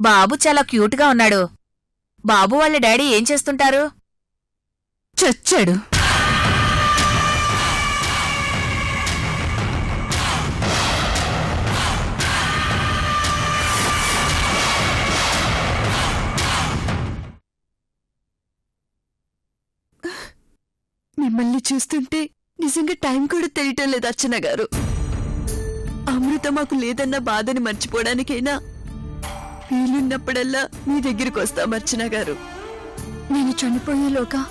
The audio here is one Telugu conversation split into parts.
బాబు చాలా క్యూట్గా ఉన్నాడు. బాబు వాళ్ళ డాడీ ఏం చేస్తుంటారు? చచ్చాడు. మిమ్మల్ని చూస్తుంటే నిజంగా టైం కూడా తెలియటం లేదు అర్చన గారు. అమృత మాకు లేదన్న బాధని మర్చిపోవడానికైనా వీలున్నప్పుడల్లా మీ దగ్గరికి వస్తాం అర్చన గారు. నేను చనిపోయేలోగా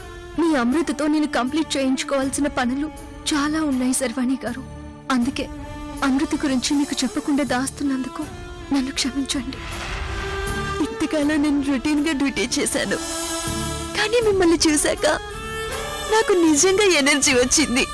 మీ అమృతతో నేను కంప్లీట్ చేయించుకోవాల్సిన పనులు చాలా ఉన్నాయి శర్వాణి గారు. అందుకే అమృత గురించి మీకు చెప్పకుండా దాస్తున్నందుకు నన్ను క్షమించండి. ఇంతకాలం నేను రొటీన్గా డ్యూటీ చేశాను, కానీ మిమ్మల్ని చూశాక నాకు నిజంగా ఎనర్జీ వచ్చింది.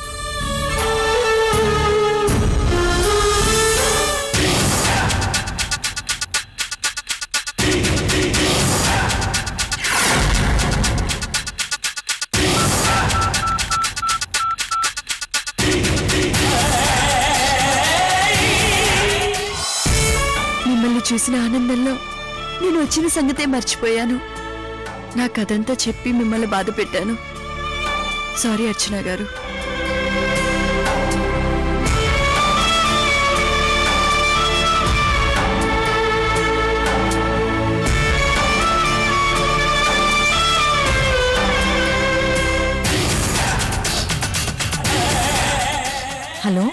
మిమ్మల్ని చూసిన ఆనందంలో నేను వచ్చిన సంగతే మర్చిపోయాను. నా కథంతా చెప్పి మిమ్మల్ని బాధ పెట్టాను. సారీ అర్చన గారు. హలో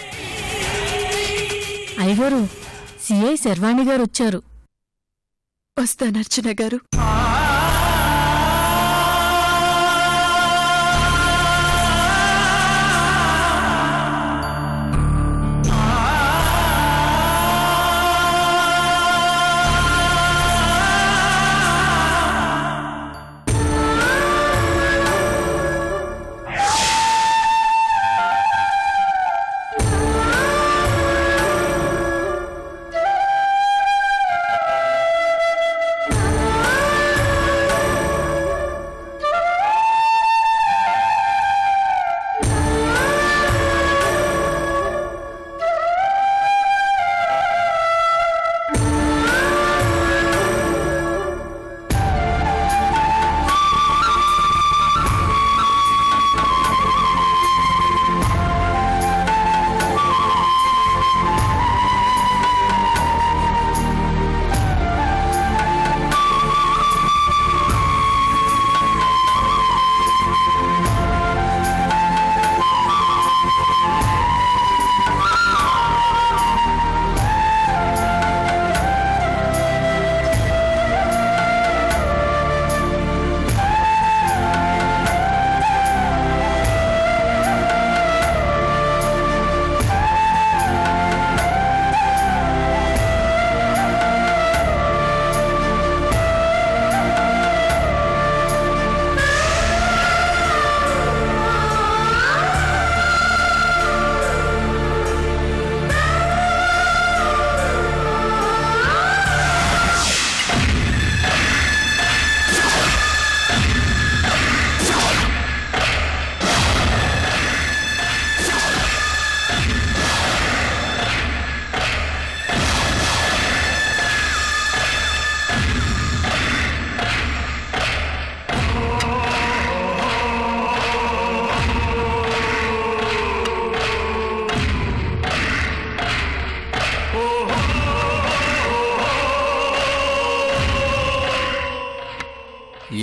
అయ్యగారు, సిఐ శర్వాణి గారు వచ్చారు. వస్తాను అర్చన గారు.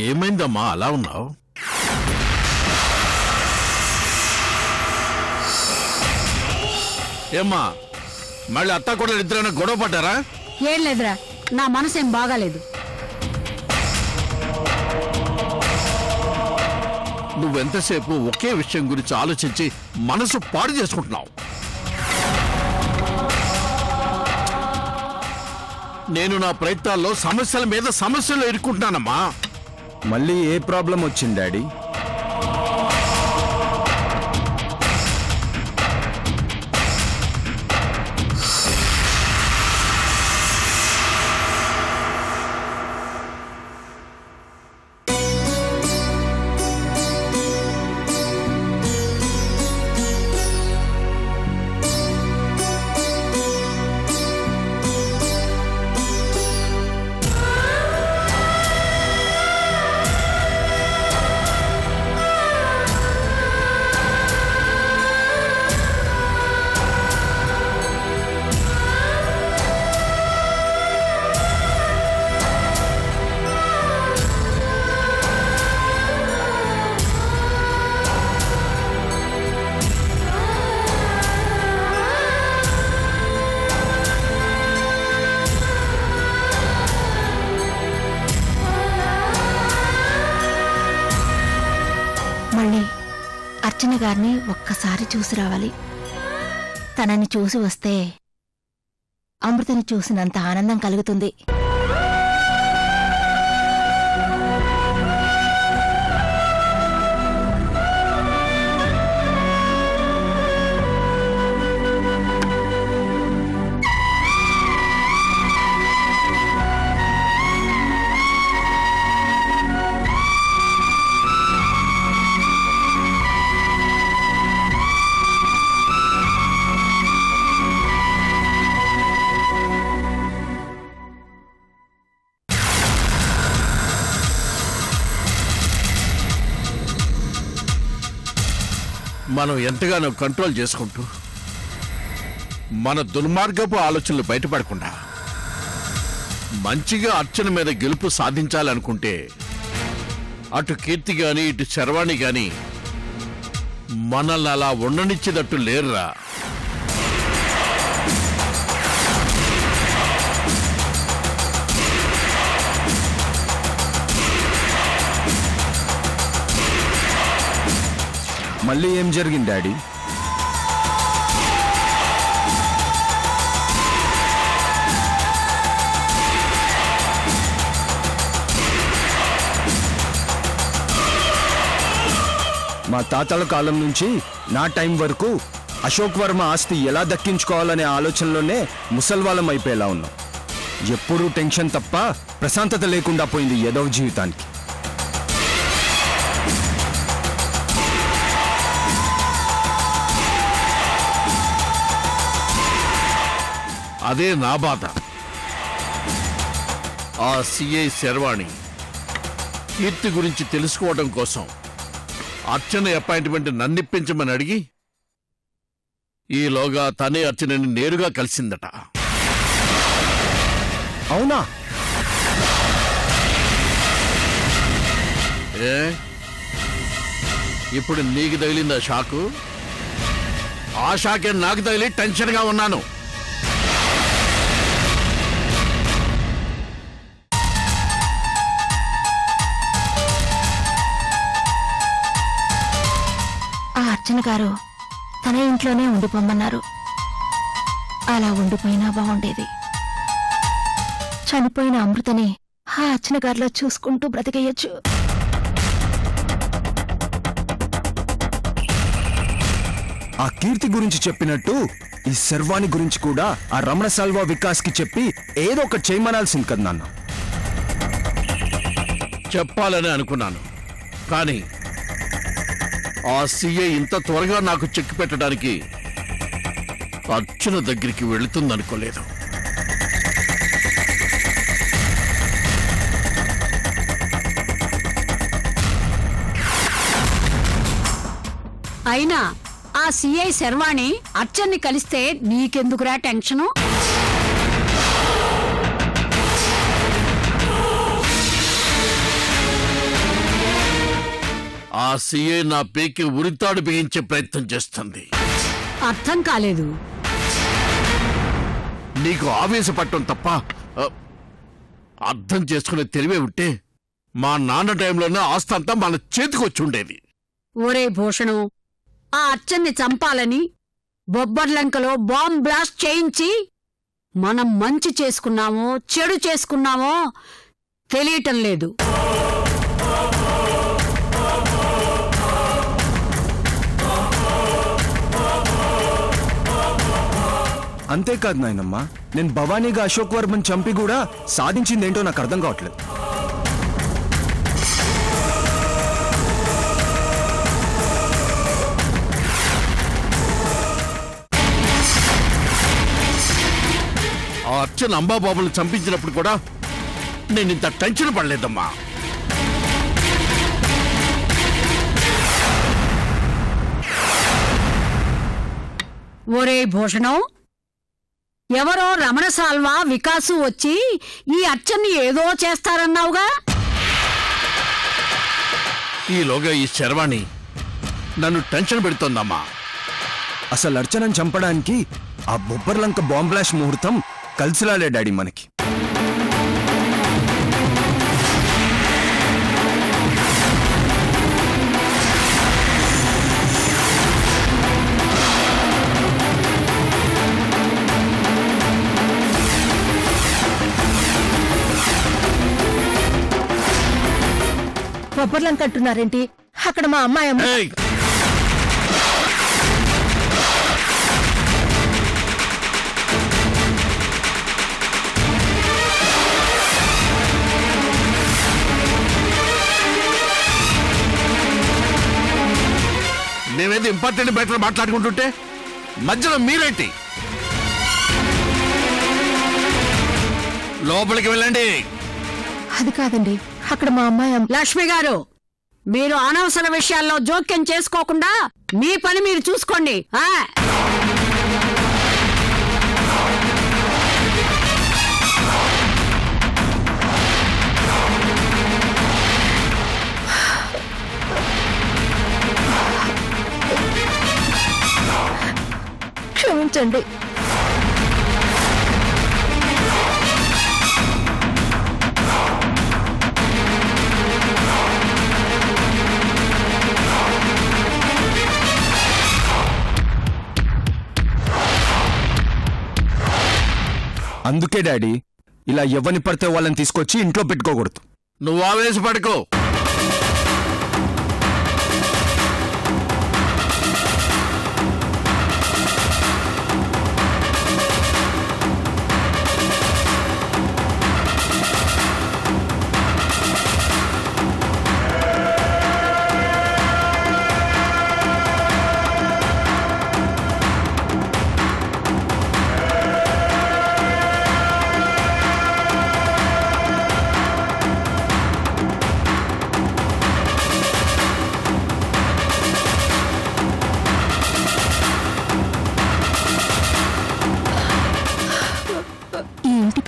ఏమైందమ్మా అలా ఉన్నావు? ఏమ్మా మళ్ళీ అత్త కూడా ఇద్దరైనా గొడవ పడ్డారా? ఏం లేదురా, నా మనసేం బాగాలేదు. నువ్వెంతసేపు ఒకే విషయం గురించి ఆలోచించి మనసు పాడు చేసుకుంటున్నావు. నేను నా ప్రయత్నాల్లో సమస్యల మీద సమస్యలు ఎదుర్కొంటున్నానమ్మా. మళ్ళీ ఏ ప్రాబ్లం వచ్చింది డాడీ? గారిని ఒక్కసారి చూసి రావాలి. తనని చూసి వస్తే అమృతని చూసినంత ఆనందం కలుగుతుంది. మనం ఎంతగానో కంట్రోల్ చేసుకుంటూ మన దుర్మార్గపు ఆలోచనలు బయటపడకుండా మంచిగా అర్చన మీద గెలుపు సాధించాలనుకుంటే అటు కీర్తి గాని ఇటు శర్వాణి గాని మనల్ని అలా ఉండనిచ్చేటట్టు లేరురా. మళ్ళీ ఏం జరిగింది డాడీ? మా తాతల కాలం నుంచి నా టైం వరకు అశోక్ వర్మ ఆస్తి ఎలా దక్కించుకోవాలనే ఆలోచనలోనే ముసల్వాళ్ళం అయిపోయేలా ఉన్నాం. ఎప్పుడూ టెన్షన్ తప్ప ప్రశాంతత లేకుండా పోయింది ఏదో జీవితానికి. అదే నా బాధ. ఆ సిఐ శర్వాణి కీర్తి గురించి తెలుసుకోవడం కోసం అర్చన అపాయింట్మెంట్ నన్నిప్పించమని అడిగి ఈలోగా తనే అర్చనని నేరుగా కలిసిందట. అవునా? ఇప్పుడు నీకు తగిలిందా షాకు? ఆ షాకే నాకు తగిలి టెన్షన్గా ఉన్నాను. అర్చన గారు తన ఇంట్లోనే ఉండిపోమన్నారు. అలా ఉండిపోయినా బాగుండేది. చనిపోయిన అమృతని ఆ అర్చన గారిలో చూసుకుంటూ బ్రతికేయచ్చు. ఆ కీర్తి గురించి చెప్పినట్టు ఈ శర్వాణి గురించి కూడా ఆ రమణ సాల్వా వికాస్ కి చెప్పి ఏదో ఒకటి చేయమనాల్సింది కదా నాన్న. చెప్పాలని అనుకున్నాను, కానీ ఆ సీఏ ఇంత త్వరగా నాకు చెక్ పెట్టడానికి అర్చన దగ్గరికి వెళుతుందనుకోలేదు. అయినా ఆ సిఐ శర్వాణి అర్చన్ని కలిస్తే నీకెందుకురా టెన్షను? ఆ సీఏ నా పేకి ఉరితాడు బిగించే ప్రయత్నం చేస్తుంది. అర్థం కాలేదు. నీకు ఆవేశపడటం తప్ప అర్థం చేసుకునే తెలివే ఉంటే మా నాన్న టైంలోనే ఆస్తంతా మన చేతికొచ్చి ఉండేది. ఒరే భూషణం, ఆ అర్చన్ని చంపాలని బొబ్బర్లంకలో బాంబ్ బ్లాస్ట్ చేయించి మనం మంచి చేసుకున్నామో చెడు చేసుకున్నామో తెలియటం లేదు. అంతేకాదు నాయనమ్మా, నేను భవానీగా అశోక్ వర్మని చంపి కూడా సాధించిందేంటో నాకు అర్థం కావట్లేదు. ఆ అర్చన అంబాబాబుని చంపించినప్పుడు కూడా నేను ఇంత టెన్షన్ పడలేదమ్మా. ఒరే భూషణం, ఎవరో రమణ సాల్వా వికాసు వచ్చి ఈ అర్చన్ని ఏదో చేస్తారన్నావుగా? ఈలోగా ఈ శర్వాణి నన్ను టెన్షన్ పెడుతోందమ్మా. అసలు అర్చనను చంపడానికి ఆ బొబ్బర్లంక బాంబ్ బ్లాస్ట్ ముహూర్తం కలిసిరాలే డాడీ మనకి. కొబ్బరిలంక అంటున్నారేంటి? అక్కడ మా అమ్మాయి ఏయ్! మేమేది ఇంపార్టెంట్ మ్యాటర్ మాట్లాడుకుంటుంటే మధ్యలో మీరేంటి? లోపలికి వెళ్ళండి. అది కాదండి, అక్కడ మా అమ్మాయి లక్ష్మి గారు, మీరు అనవసర విషయాల్లో జోక్యం చేసుకోకుండా మీ పని మీరు చూసుకోండి. క్షమించండి. అందుకే డాడీ ఇలా ఎవరిని పడితే వాళ్ళని తీసుకొచ్చి ఇంట్లో పెట్టుకోకూడదు. నువ్వు ఆవేశపడుకో.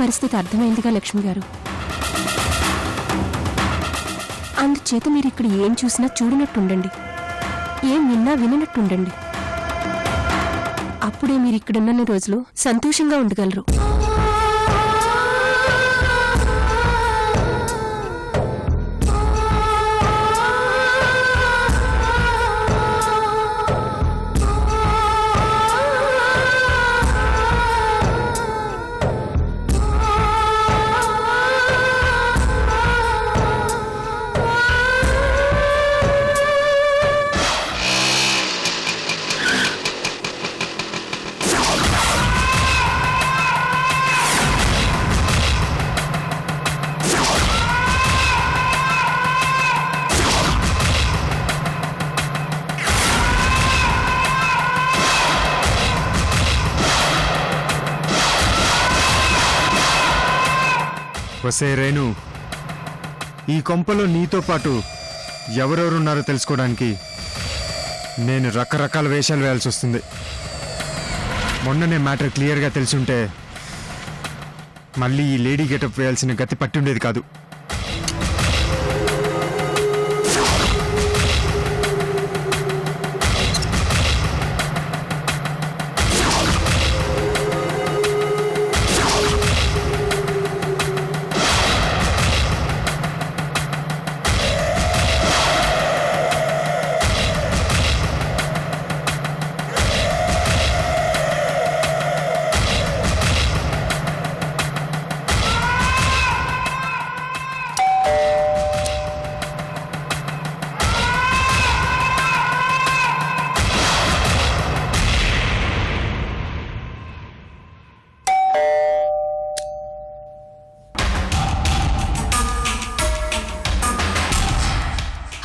పరిస్థితి అర్థమైందిగా లక్ష్మి గారు. అందుచేత మీరు ఇక్కడ ఏం చూసినా చూడనట్టుండండి, ఏం విన్నా విననట్టుండండి. అప్పుడే మీరు ఇక్కడున్న రోజులు సంతోషంగా ఉండగలరు. వసే రేణు, ఈ కొంపలో నీతో పాటు ఎవరెవరున్నారో తెలుసుకోవడానికి నేను రకరకాల వేషాలు వేయాల్సి వస్తుంది. మొన్ననే మ్యాటర్ క్లియర్గా తెలుసుంటే మళ్ళీ ఈ లేడీ గెటప్ వేయాల్సిన గతి పట్టుండేది కాదు.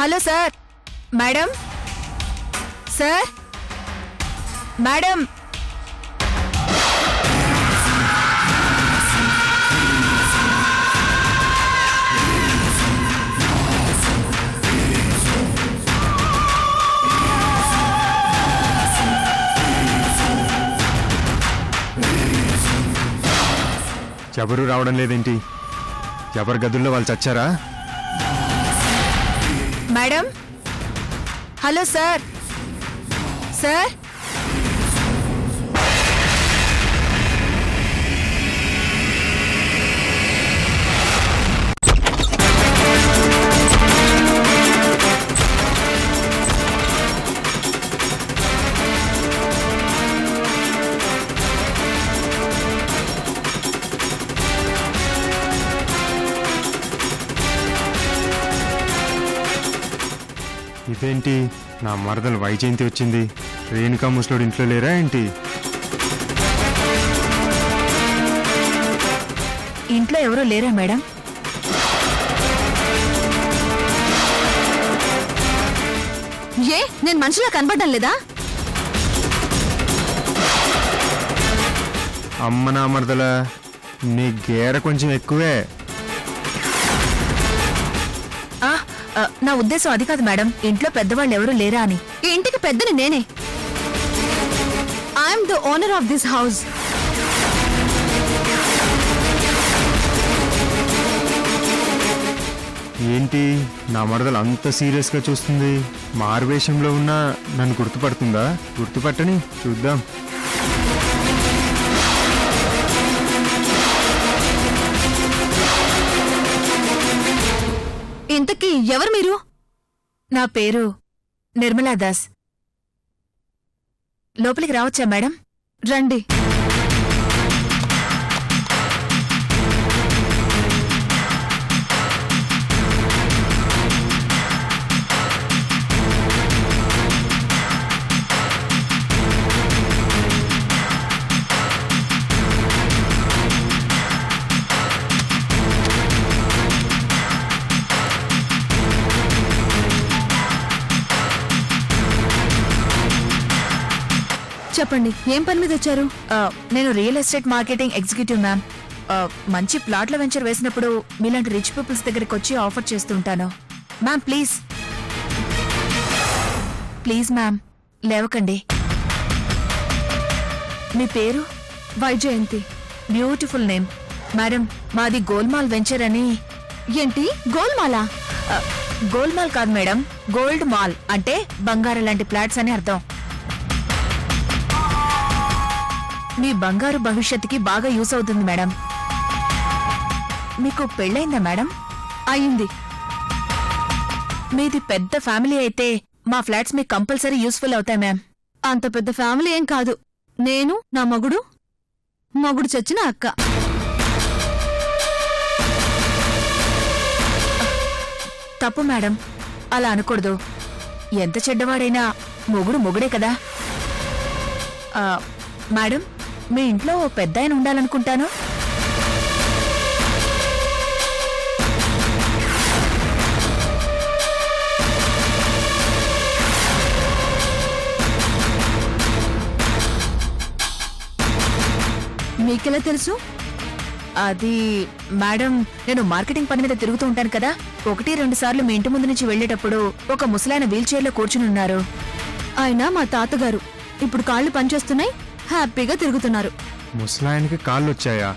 Hello sir, madam, sir, madam. ఎవరు రావడం లేదేంటి? ఎవరి గదుల్లో వాళ్ళు చచ్చారా? Madam, hello sir, sir. ఇదేంటి నా మరదలు వైజయంతి వచ్చింది? రేణుకా ముసలోడు ఇంట్లో లేరా ఏంటి? ఇంట్లో ఎవరూ లేరా మేడం? ఏ నేను మనిషిలా కనబడడం లేదా? అమ్మ నా మరదల, నీ గేర కొంచెం ఎక్కువే. నా ఉద్దేశం అది కాదు మేడం, ఇంట్లో పెద్దవాళ్ళు ఎవరూ లేరా అని. ఈ ఇంటికి పెద్దని నేనే. I'm the owner of this house. ఏంటి నా మరదలు అంత సీరియస్గా చూస్తుంది? మారువేషంలో ఉన్నా నన్ను గుర్తుపడుతుందా? గుర్తుపట్టని చూద్దాం. ఇంతకీ ఎవరు మీరు? నా పేరు నిర్మలా దాస్. లోపలికి రావచ్చా మేడం? రండి. చెప్పండి, ఏం పని మీద వచ్చారు? నేను real estate marketing executive ma'am. మంచి ప్లాట్ల వెంచర్ వేసినప్పుడు మీలాంటి రిచ్ పీపుల్స్ దగ్గరికి వచ్చి ఆఫర్ చేస్తుంటాను. మ్యామ్ ప్లీజ్ ప్లీజ్ మ్యామ్ లేవకండి. మీ పేరు? వైజయంతి. Beautiful name madam. మాది గోల్మాల్ వెంచర్ అని. ఏంటి గోల్మాలా? గోల్మాల్ కాదు మేడం, గోల్డ్ మాల్ అంటే బంగారం లాంటి ఫ్లాట్స్ అని అర్థం. మీ బంగారు భవిష్యత్తుకి బాగా యూస్ అవుతుంది మేడం. మీకు పెళ్ళైందా మేడం? అయింది. మీది పెద్ద ఫ్యామిలీ అయితే మా ఫ్లాట్స్ మీకు కంపల్సరీ యూస్ఫుల్ అవుతాయి మ్యామ్. అంత పెద్ద ఫ్యామిలీ ఏం కాదు. నేను, నా మగుడు చచ్చిన అక్క. తప్పు మేడం, అలా అనకూడదు. ఎంత చెడ్డవాడైనా మొగుడే కదా. మేడం, మీ ఇంట్లో పెద్ద ఆయన ఉండాలనుకుంటాను. మీకెలా తెలుసు? అది మేడం, నేను మార్కెటింగ్ పని మీద తిరుగుతూ ఉంటాను కదా. 1-2 సార్లు మీ ఇంటి ముందు నుంచి వెళ్లేటప్పుడు ఒక ముసలాయన వీల్ చైర్ లో కూర్చుని ఉన్నారు. ఆయన మా తాతగారు. ఇప్పుడు కాళ్ళు పనిచేస్తున్నాయి, హ్యాపీగా తిరుగుతున్నారు. ముసలాయనకి కాళ్ళు వచ్చాయా?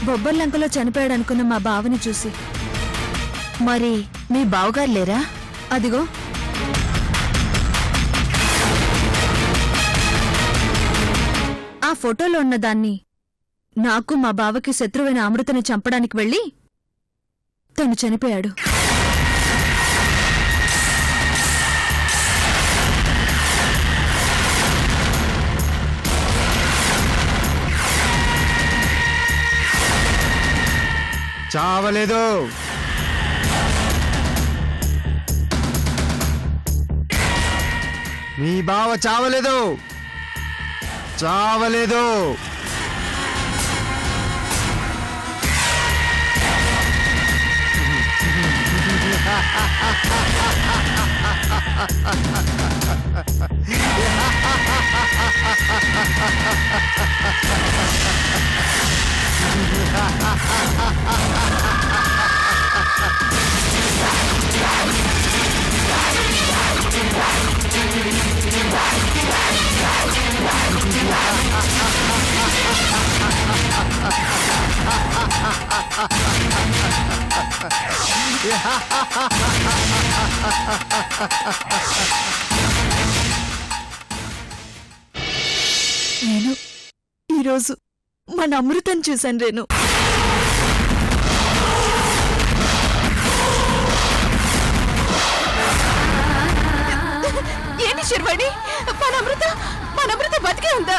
బొబ్బర్లంకలో చనిపోయాడు అనుకున్న మా బావని చూసి. మరి మీ బావగారు లేరా? అదిగో ఆ ఫోటోలో ఉన్న దాన్ని నాకు మా బావకి శత్రువైన అమృతని చంపడానికి వెళ్ళి తను చనిపోయాడు. చావలేదు. మీ బావ చావలేదు. చావలేదు. నేను ఈరోజు మన అమృతం చూశాను. రేణు, ఏంటి శర్వాణి, మన అమృత బతికే ఉందా?